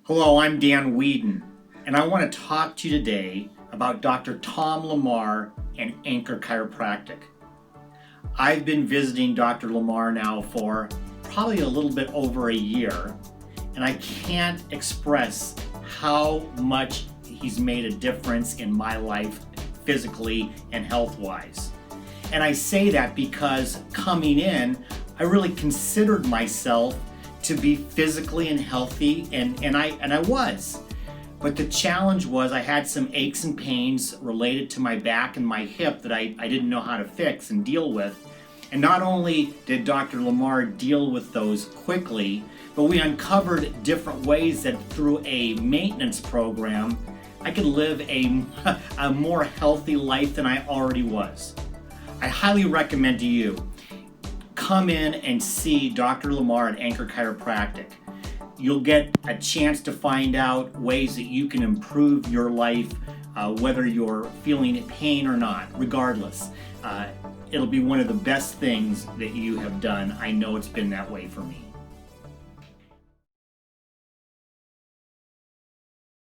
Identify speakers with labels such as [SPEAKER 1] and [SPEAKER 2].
[SPEAKER 1] Hello, I'm Dan Weedin, and I want to talk to you today about Dr. Tom Lamar and Anchor Chiropractic. I've been visiting Dr. Lamar now for probably a little bit over a year, and I can't express how much he's made a difference in my life physically and health-wise. And I say that because coming in, I really considered myself to be physically and healthy, and I was. But the challenge was I had some aches and pains related to my back and my hip that I didn't know how to fix and deal with. And not only did Dr. Lamar deal with those quickly, but we uncovered different ways that through a maintenance program, I could live a more healthy life than I already was. I highly recommend to you, come in and see Dr. Lamar at Anchor Chiropractic. You'll get a chance to find out ways that you can improve your life, whether you're feeling pain or not, regardless. It'll be one of the best things that you have done. I know it's been that way for me.